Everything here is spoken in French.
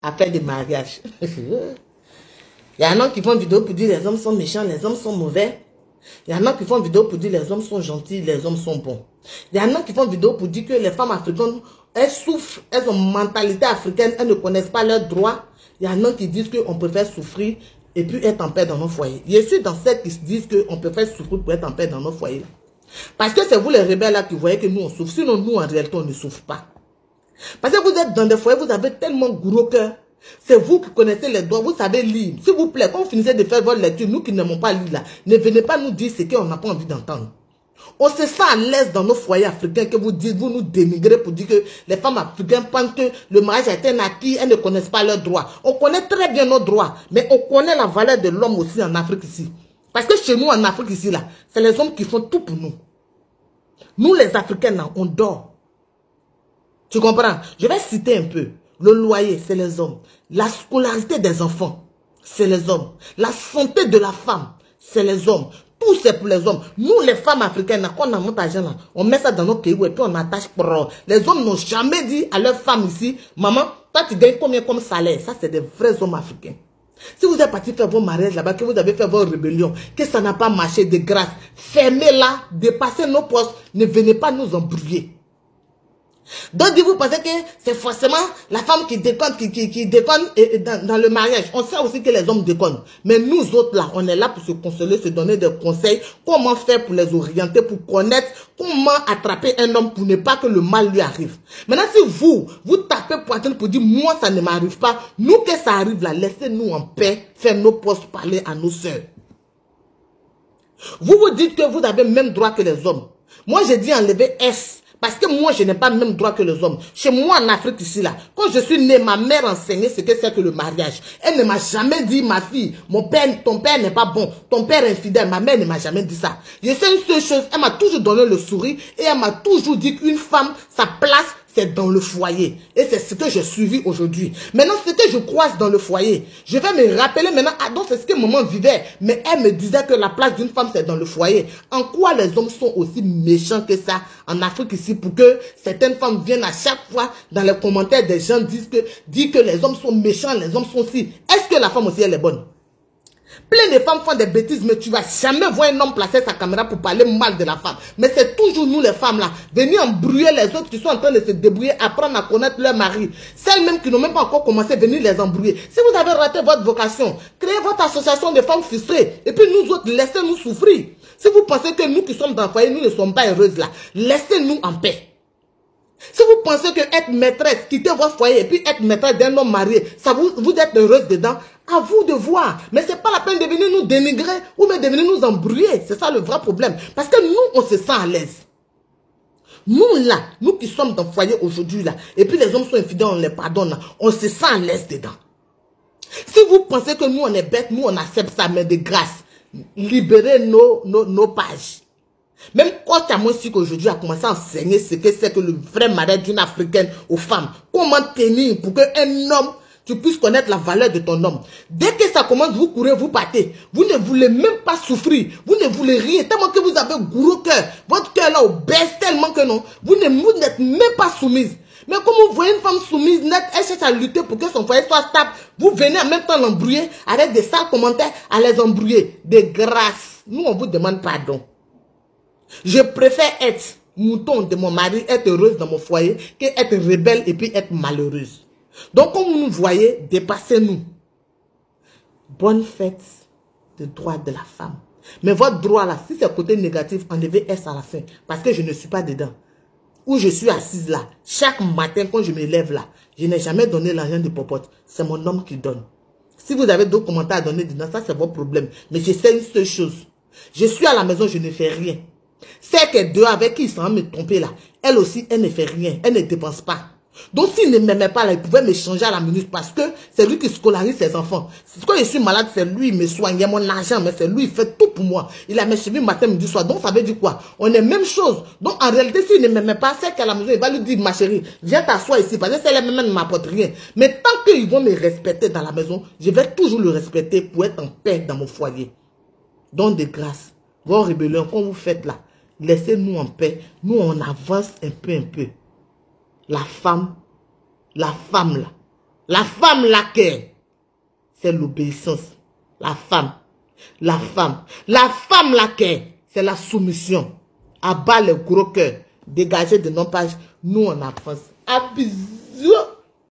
à faire des mariages. Il y en a qui font vidéo pour dire les hommes sont méchants, les hommes sont mauvais. Il y en a qui font vidéo pour dire les hommes sont gentils, les hommes sont bons. Il y en a qui font vidéo pour dire que les femmes africaines, elles souffrent, elles ont une mentalité africaine, elles ne connaissent pas leurs droits. Il y en a qui disent qu'on préfère souffrir et puis être en paix dans nos foyers. Je suis dans celles qui disent qu'on préfère souffrir pour être en paix dans nos foyers. Parce que c'est vous les rebelles là qui voyez que nous on souffre. Sinon nous en réalité on ne souffre pas. Parce que vous êtes dans des foyers, vous avez tellement gros cœur. C'est vous qui connaissez les droits, vous savez lire. S'il vous plaît, quand vous finissez de faire votre lecture, nous qui n'aimons pas lire là, ne venez pas nous dire ce qu'on n'a pas envie d'entendre. On se sent à l'aise dans nos foyers africains que vous dites, vous nous dénigrez pour dire que les femmes africaines pensent que le mariage a été un acquis, elles ne connaissent pas leurs droits. On connaît très bien nos droits, mais on connaît la valeur de l'homme aussi en Afrique ici. Parce que chez nous en Afrique ici là, c'est les hommes qui font tout pour nous. Nous les Africains là, on dort. Tu comprends? Je vais citer un peu. Le loyer, c'est les hommes. La scolarité des enfants, c'est les hommes. La santé de la femme, c'est les hommes. Tout c'est pour les hommes. Nous, les femmes africaines, quand on a notre argent là, on met ça dans nos pays et puis on attache pour. Les hommes n'ont jamais dit à leurs femmes ici, maman, toi tu gagnes combien comme salaire? Ça, c'est des vrais hommes africains. Si vous êtes parti faire vos mariages là-bas, que vous avez fait vos rébellions, que ça n'a pas marché de grâce, fermez-la, dépassez nos postes, ne venez pas nous embrouiller. Donc, vous pensez que c'est forcément la femme qui déconne, qui déconne dans le mariage. On sait aussi que les hommes déconnent. Mais nous autres là, on est là pour se consoler, se donner des conseils. Comment faire pour les orienter, pour connaître comment attraper un homme pour ne pas que le mal lui arrive. Maintenant, si vous tapez poitrine pour dire, moi ça ne m'arrive pas, nous que ça arrive là, laissez-nous en paix, faire nos postes, parler à nos sœurs. Vous vous dites que vous avez le même droit que les hommes. Moi, j'ai dit enlever S. Parce que moi, je n'ai pas le même droit que les hommes. Chez moi, en Afrique, ici, là, quand je suis née, ma mère enseignait ce que c'est que le mariage. Elle ne m'a jamais dit, ma fille, ton père n'est pas bon, ton père est infidèle. Ma mère ne m'a jamais dit ça. Je sais une seule chose, elle m'a toujours donné le sourire et elle m'a toujours dit qu'une femme, sa place, c'est dans le foyer. Et c'est ce que j'ai suivi aujourd'hui. Maintenant, ce que je croise dans le foyer, je vais me rappeler maintenant, ah donc c'est ce que maman vivait. Mais elle me disait que la place d'une femme, c'est dans le foyer. En quoi les hommes sont aussi méchants que ça en Afrique ici pour que certaines femmes viennent à chaque fois dans les commentaires des gens disent que les hommes sont méchants, les hommes sont si. Est-ce que la femme aussi elle est bonne? Plein de femmes font des bêtises, mais tu vas jamais voir un homme placer sa caméra pour parler mal de la femme. Mais c'est toujours nous les femmes là, venir embrouiller les autres qui sont en train de se débrouiller, apprendre à connaître leur mari. Celles même qui n'ont même pas encore commencé, venir les embrouiller. Si vous avez raté votre vocation, créez votre association de femmes frustrées. Et puis nous autres, laissez-nous souffrir. Si vous pensez que nous qui sommes dans le foyer, nous ne sommes pas heureuses là, laissez-nous en paix. Si vous pensez que être maîtresse, quitter votre foyer et puis être maîtresse d'un homme marié, ça vous êtes heureuse dedans, à vous de voir. Mais c'est pas la peine de venir nous dénigrer ou même de venir nous embrouiller. C'est ça le vrai problème. Parce que nous, on se sent à l'aise. Nous là, nous qui sommes dans le foyer aujourd'hui là, et puis les hommes sont infidèles, on les pardonne là, on se sent à l'aise dedans. Si vous pensez que nous on est bêtes, nous on accepte ça, mais de grâce, libérez nos pages. Même quand Tamosi qu'aujourd'hui a commencé à enseigner ce que c'est que le vrai mariage d'une Africaine aux femmes. Comment tenir pour qu'un homme, tu puisses connaître la valeur de ton homme. Dès que ça commence, vous courez, vous partez. Vous ne voulez même pas souffrir. Vous ne voulez rien. Tellement que vous avez gros cœur. Votre cœur là baisse tellement que non. Vous n'êtes même pas soumise. Mais comme vous voyez une femme soumise, nette, elle cherche à lutter pour que son foyer soit stable. Vous venez en même temps l'embrouiller avec des sales commentaires à les embrouiller. De grâce. Nous, on vous demande pardon. Je préfère être mouton de mon mari, être heureuse dans mon foyer, qu'être rebelle et puis être malheureuse. Donc, comme vous nous voyez, dépassez-nous. Bonne fête de droit de la femme. Mais votre droit là, si c'est côté négatif, enlevez S à la fin. Parce que je ne suis pas dedans. Où je suis assise là, chaque matin quand je me lève là, je n'ai jamais donné l'argent de popote. C'est mon homme qui donne. Si vous avez d'autres commentaires à donner dedans, ça c'est votre problème. Mais je sais une seule chose. Je suis à la maison, je ne fais rien. C'est que deux avec qui ils sont me tromper là, elle aussi, elle ne fait rien, elle ne dépense pas. Donc s'il ne m'aimait pas là, il pouvait me changer à la minute parce que c'est lui qui scolarise ses enfants. Quand je suis malade, c'est lui, il me soigne, il y a mon argent, mais c'est lui, il fait tout pour moi. Il a mes cheveux matin, midi, soir. Donc ça veut dire quoi? On est même chose. Donc en réalité, s'il ne m'aimait pas, c'est qu'à la maison, il va lui dire, ma chérie, viens t'asseoir ici, parce que c'est elle-même ne m'apporte rien. Mais tant qu'ils vont me respecter dans la maison, je vais toujours le respecter pour être en paix dans mon foyer. Donc de grâce, vos rébellions, quand vous faites là, laissez-nous en paix. Nous, on avance un peu. La femme là, La femme laquelle, c'est l'obéissance. La femme. La femme. La femme laquelle, c'est la soumission. Abat les gros cœurs. Dégagez de nos pages. Nous, on avance. À bisous.